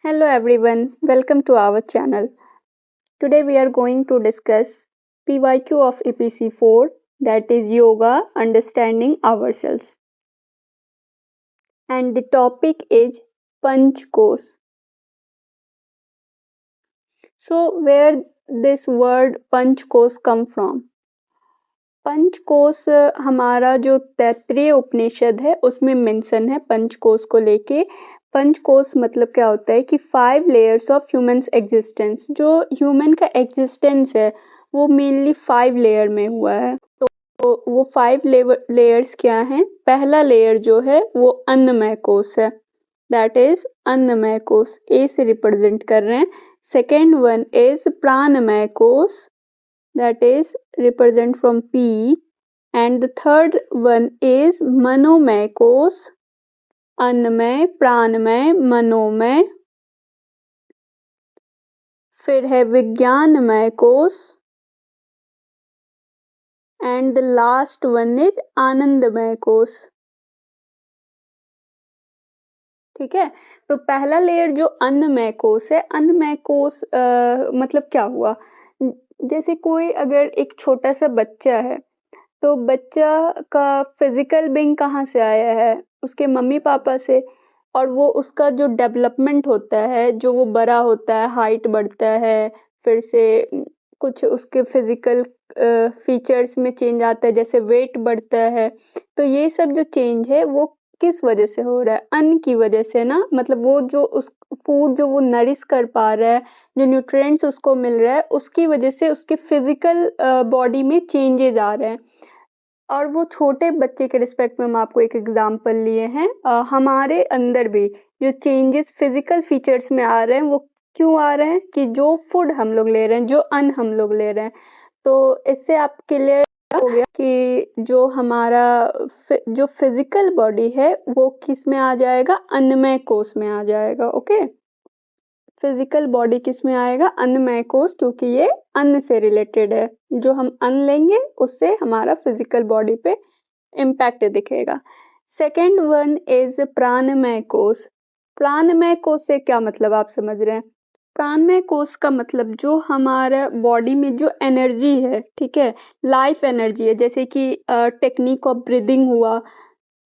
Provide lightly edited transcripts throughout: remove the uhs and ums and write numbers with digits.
Hello everyone, welcome to our channel. Today we are going to discuss PYQ of EPC 4, that is Yoga Understanding Ourselves. And the topic is Panch Kos. So where this word Panch Kos come from? पंचकोश हमारा जो तैत्तिरीय उपनिषद है उसमें mention है पंचकोश को लेके। पंचकोश मतलब क्या होता है कि 5 लेयर्स ऑफ ह्यूमंस एग्जिस्टेंस। जो ह्यूमन का एग्जिस्टेंस है वो मेनली 5 लेयर में हुआ है। तो वो 5 लेयर्स क्या हैं? पहला लेयर जो है वो अन्नमय कोश है, दैट इज अन्नमय कोश, ए से रिप्रेजेंट कर रहे हैं। सेकेंड वन इज प्राणमय कोश, that is represent from P, and the third one is मनोमय कोश, अन्नमय, प्राणमय, मनोमय। फिर है विज्ञानमय कोश and the last one is आनंदमय कोश। ठीक है, तो पहला लेयर जो अन्नमय कोश है, अन्नमय कोश मतलब क्या हुआ? जैसे कोई अगर एक छोटा सा बच्चा है तो बच्चा का फिजिकल बीइंग कहाँ से आया है? उसके मम्मी पापा से। और वो उसका जो डेवलपमेंट होता है, जो वो बड़ा होता है, हाइट बढ़ता है, फिर से कुछ उसके फिजिकल फीचर्स में चेंज आता है, जैसे वेट बढ़ता है। तो ये सब जो चेंज है वो किस वजह से हो रहा है? अन्न की वजह से ना, मतलब वो जो उस फूड जो वो नरिश कर पा रहा है, जो न्यूट्रिएंट्स उसको मिल रहा है, उसकी वजह से उसके फिजिकल बॉडी में चेंजेस आ रहे हैं। और वो छोटे बच्चे के रिस्पेक्ट में हम आपको एक एग्जांपल लिए हैं। हमारे अंदर भी जो चेंजेस फिजिकल फीचर्स में आ रहे हैं वो क्यों आ रहे हैं? कि जो फूड हम लोग ले रहे हैं, जो अन्न हम लोग ले रहे हैं। तो इससे आप क्लियर हो गया कि जो हमारा जो फिजिकल बॉडी है वो किस में आ जाएगा? अन्नमय कोश में आ जाएगा। ओके, फिजिकल बॉडी किस में आएगा? अन्नमय कोश, क्योंकि ये अन्न से रिलेटेड है। जो हम अन्न लेंगे उससे हमारा फिजिकल बॉडी पे इम्पैक्ट दिखेगा। सेकेंड वन इज प्राणमय कोश। प्राणमय कोश से क्या मतलब आप समझ रहे हैं? प्राणमय कोश का मतलब जो हमारा बॉडी में जो एनर्जी है, ठीक है, लाइफ एनर्जी है, जैसे कि टेक्निक ऑफ ब्रीदिंग हुआ।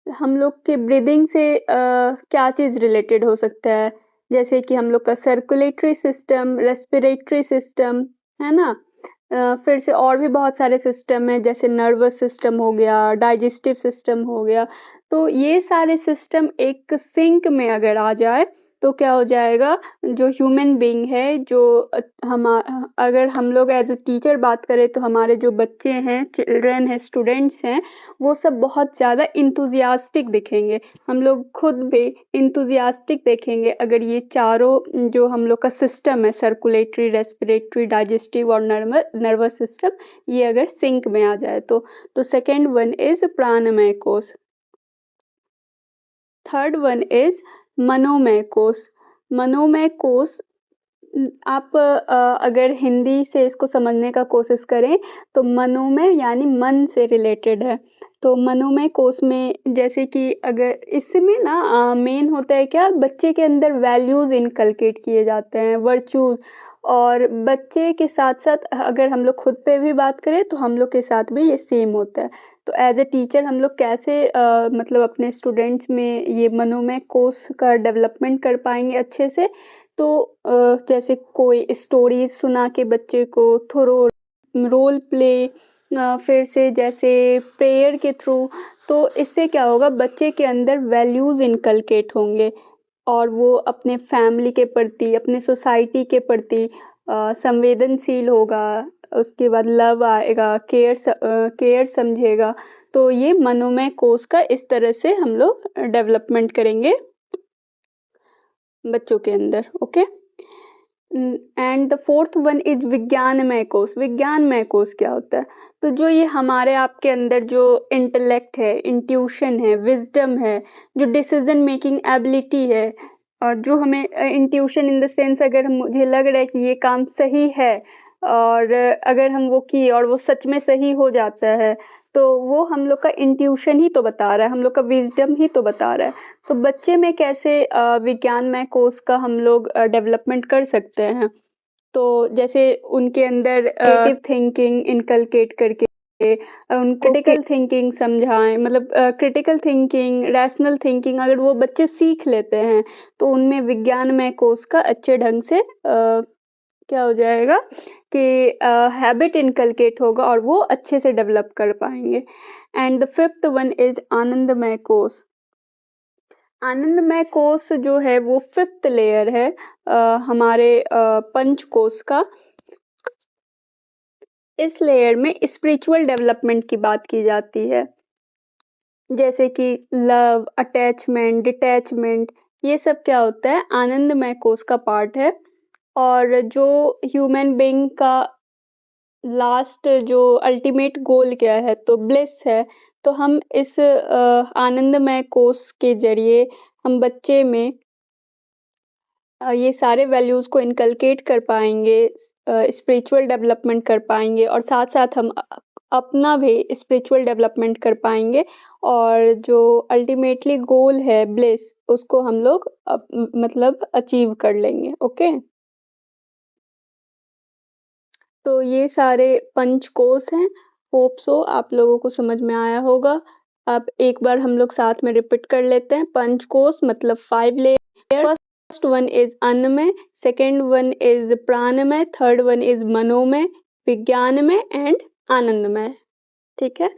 हम लोग के ब्रीदिंग से क्या चीज़ रिलेटेड हो सकता है? जैसे कि हम लोग का सर्कुलेटरी सिस्टम, रेस्पिरेटरी सिस्टम, है ना। फिर से और भी बहुत सारे सिस्टम है, जैसे नर्वस सिस्टम हो गया, डाइजेस्टिव सिस्टम हो गया। तो ये सारे सिस्टम एक सिंक में अगर आ जाए तो क्या हो जाएगा? जो ह्यूमन बीइंग है, जो हम अगर हम लोग एज अ टीचर बात करें तो हमारे जो बच्चे हैं, चिल्ड्रन हैं, स्टूडेंट्स हैं, वो सब बहुत ज़्यादा इंथुजियास्टिक दिखेंगे। हम लोग खुद भी इंथुजियास्टिक देखेंगे अगर ये चारों जो हम लोग का सिस्टम है, सर्कुलेटरी, रेस्पिरेटरी, डाइजेस्टिव और नर्वस सिस्टम, ये अगर सिंक में आ जाए तो सेकेंड वन इज प्राणमय कोश। थर्ड वन इज मनोमय कोश। मनोमय कोश आप अगर हिंदी से इसको समझने का कोशिश करें तो मनोमय यानी मन से रिलेटेड है। तो मनोमय कोश में जैसे कि अगर इसमें ना मेन होता है क्या? बच्चे के अंदर वैल्यूज इनकलकेट किए जाते हैं, वर्चूज। और बच्चे के साथ साथ अगर हम लोग खुद पे भी बात करें तो हम लोग के साथ भी ये सेम होता है। तो एज ए टीचर हम लोग कैसे मतलब अपने स्टूडेंट्स में ये मनोमय कोश का डेवलपमेंट कर पाएंगे अच्छे से? तो जैसे कोई स्टोरीज सुना के बच्चे को, थोड़ा रोल प्ले, फिर से जैसे प्रेयर के थ्रू। तो इससे क्या होगा? बच्चे के अंदर वैल्यूज इनकलकेट होंगे और वो अपने फैमिली के प्रति, अपने सोसाइटी के प्रति संवेदनशील होगा। उसके बाद लव आएगा, केयर समझेगा। तो ये मनोमय कोश का इस तरह से हम लोग डेवलपमेंट करेंगे बच्चों के अंदर। Okay, and the fourth one is विज्ञानमय कोश। विज्ञानमय कोश क्या होता है? तो जो ये हमारे आपके अंदर जो इंटेलेक्ट है, इंट्यूशन है, विजडम है, जो डिसीजन मेकिंग एबिलिटी है, और जो हमें इंट्यूशन इन द सेंस अगर मुझे लग रहा है कि ये काम सही है और अगर हम वो किए और वो सच में सही हो जाता है तो वो हम लोग का इंट्यूशन ही तो बता रहा है, हम लोग का विजडम ही तो बता रहा है। तो बच्चे में कैसे विज्ञानमय कोष का हम लोग डेवलपमेंट कर सकते हैं। तो जैसे उनके अंदर क्रिएटिव थिंकिंग इनकलकेट करके उनको क्रिटिकल थिंकिंग समझाएं, मतलब क्रिटिकल थिंकिंग, रैशनल थिंकिंग अगर वो बच्चे सीख लेते हैं तो उनमें विज्ञानमय कोर्स का अच्छे ढंग से क्या हो जाएगा कि हैबिट इनकलकेट होगा और वो अच्छे से डेवलप कर पाएंगे। And the fifth one is आनंदमय कोर्स। आनंदमय कोष जो है वो फिफ्थ लेयर है हमारे पंचकोश का। इस लेयर में स्पिरिचुअल डेवलपमेंट की बात की जाती है, जैसे कि लव, अटैचमेंट, डिटैचमेंट, ये सब क्या होता है आनंदमय कोष का पार्ट है। और जो ह्यूमन बीइंग का लास्ट जो अल्टीमेट गोल क्या है तो ब्लिस है। तो हम इस आनंदमय कोष के जरिए हम बच्चे में ये सारे वैल्यूज़ को इनकलकेट कर पाएंगे, स्पिरिचुअल डेवलपमेंट कर पाएंगे और साथ साथ हम अपना भी स्पिरिचुअल डेवलपमेंट कर पाएंगे और जो अल्टीमेटली गोल है ब्लिस उसको हम लोग मतलब अचीव कर लेंगे। ओके, तो ये सारे पंचकोश हैं। होप सो आप लोगों को समझ में आया होगा। अब एक बार हम लोग साथ में रिपीट कर लेते हैं। पंचकोश मतलब 5 लेयर। फर्स्ट वन इज अन्नमय, सेकेंड वन इज प्राणमय, थर्ड वन इज मनोमय, विज्ञानमय एंड आनंदमय। ठीक है,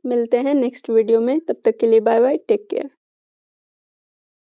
मिलते हैं नेक्स्ट वीडियो में, तब तक के लिए बाय बाय, टेक केयर।